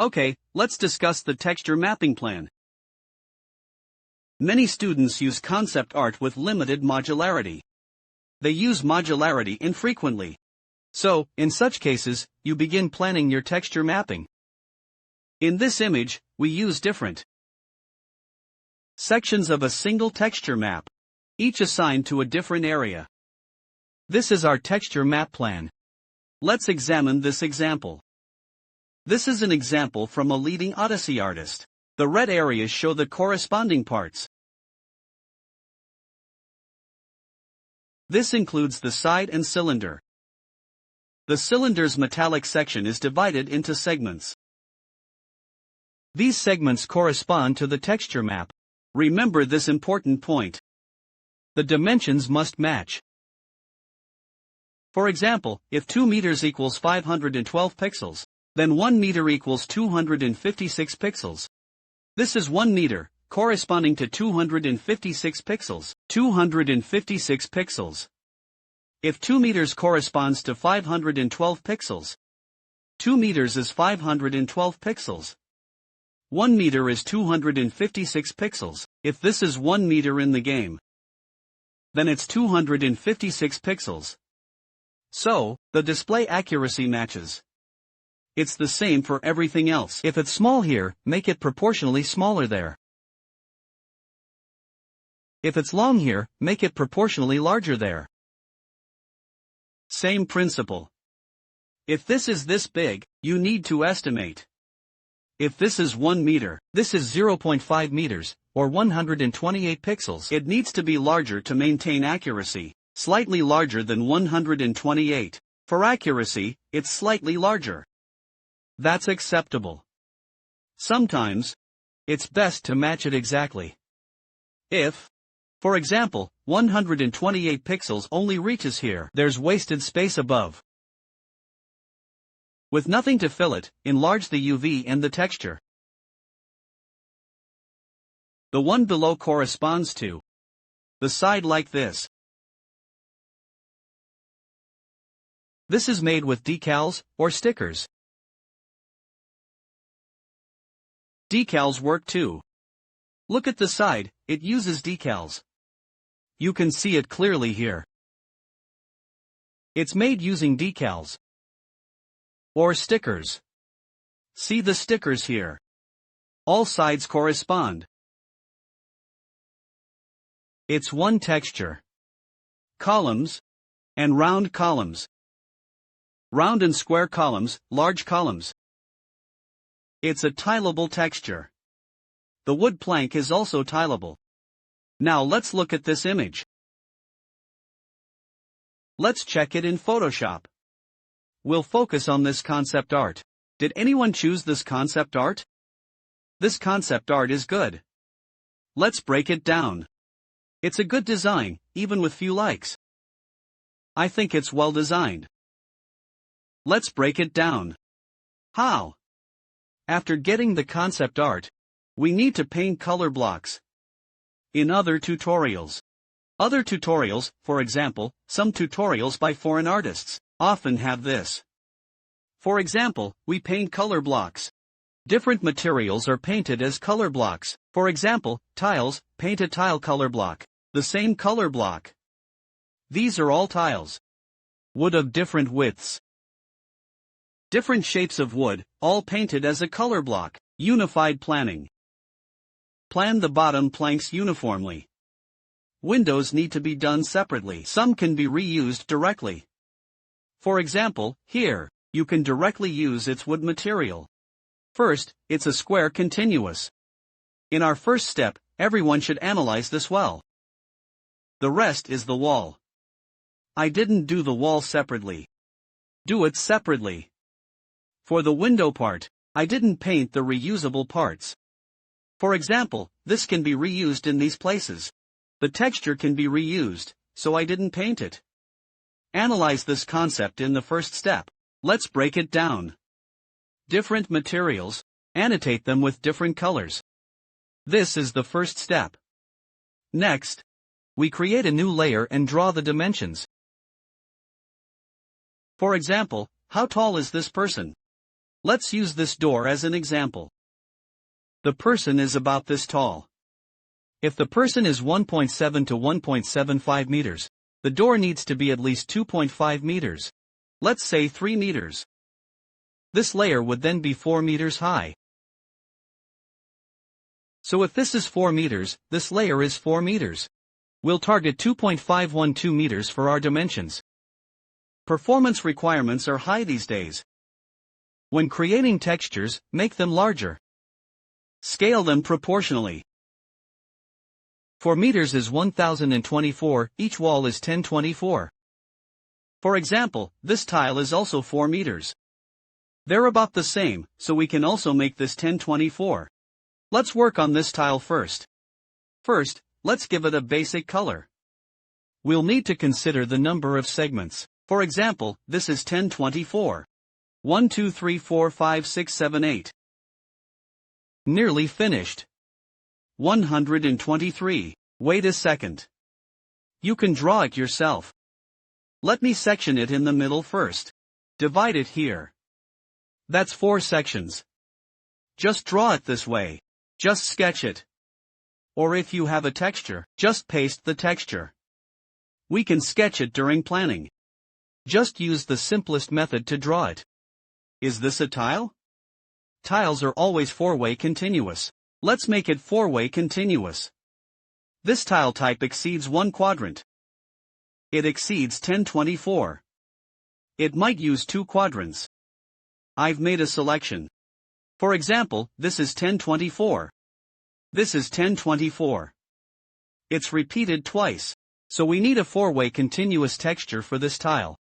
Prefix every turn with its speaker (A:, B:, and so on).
A: Okay, let's discuss the texture mapping plan. Many students use concept art with limited modularity. They use modularity infrequently. So, in such cases, you begin planning your texture mapping. In this image, we use different sections of a single texture map, each assigned to a different area. This is our texture map plan. Let's examine this example. This is an example from a leading Odyssey artist. The red areas show the corresponding parts. This includes the side and cylinder. The cylinder's metallic section is divided into segments. These segments correspond to the texture map. Remember this important point. The dimensions must match. For example, if 2 meters equals 512 pixels, then 1 meter equals 256 pixels. This is 1 meter, corresponding to 256 pixels. 256 pixels. If 2 meters corresponds to 512 pixels, 2 meters is 512 pixels. 1 meter is 256 pixels. If this is 1 meter in the game, then it's 256 pixels. So, the display accuracy matches. It's the same for everything else. If it's small here, make it proportionally smaller there. If it's long here, make it proportionally larger there. Same principle. If this is this big, you need to estimate. If this is 1 meter, this is 0.5 meters, or 128 pixels. It needs to be larger to maintain accuracy, slightly larger than 128. For accuracy, it's slightly larger. That's acceptable. Sometimes, it's best to match it exactly. If, for example, 128 pixels only reaches here, there's wasted space above. With nothing to fill it, enlarge the UV and the texture. The one below corresponds to the side like this. This is made with decals or stickers. Decals work too. Look at the side, it uses decals. You can see it clearly here. It's made using decals or stickers. See the stickers here. All sides correspond. It's one texture. Columns and round columns. Round and square columns, large columns. It's a tileable texture. The wood plank is also tileable. Now let's look at this image. Let's check it in Photoshop. We'll focus on this concept art. Did anyone choose this concept art? This concept art is good. Let's break it down. It's a good design, even with few likes. I think it's well designed. Let's break it down. How? After getting the concept art, we need to paint color blocks. In other tutorials, for example, some tutorials by foreign artists, often have this. For example, we paint color blocks. Different materials are painted as color blocks. For example, tiles, paint a tile color block. The same color block. These are all tiles. Wood of different widths. Different shapes of wood, all painted as a color block. Unified planning. Plan the bottom planks uniformly. Windows need to be done separately. Some can be reused directly. For example, here, you can directly use its wood material. First, it's a square continuous. In our first step, everyone should analyze this well. The rest is the wall. I didn't do the wall separately. Do it separately. For the window part, I didn't paint the reusable parts. For example, this can be reused in these places. The texture can be reused, so I didn't paint it. Analyze this concept in the first step. Let's break it down. Different materials, annotate them with different colors. This is the first step. Next, we create a new layer and draw the dimensions. For example, how tall is this person? Let's use this door as an example. The person is about this tall. If the person is 1.7 to 1.75 meters, the door needs to be at least 2.5 meters. Let's say 3 meters. This layer would then be 4 meters high. So if this is 4 meters, this layer is 4 meters. We'll target 2.512 meters for our dimensions. Performance requirements are high these days. When creating textures, make them larger. Scale them proportionally. 4 meters is 1024, each wall is 1024. For example, this tile is also 4 meters. They're about the same, so we can also make this 1024. Let's work on this tile first. First, let's give it a basic color. We'll need to consider the number of segments. For example, this is 1024. 1, 2, 3, 4, 5, 6, 7, 8. Nearly finished. 123. Wait a second. You can draw it yourself. Let me section it in the middle first. Divide it here. That's 4 sections. Just draw it this way. Just sketch it. Or if you have a texture, just paste the texture. We can sketch it during planning. Just use the simplest method to draw it. Is this a tile? Tiles are always 4-way continuous. Let's make it 4-way continuous. This tile type exceeds 1 quadrant. It exceeds 1024. It might use 2 quadrants. I've made a selection. For example, this is 1024. This is 1024. It's repeated twice, so we need a 4-way continuous texture for this tile.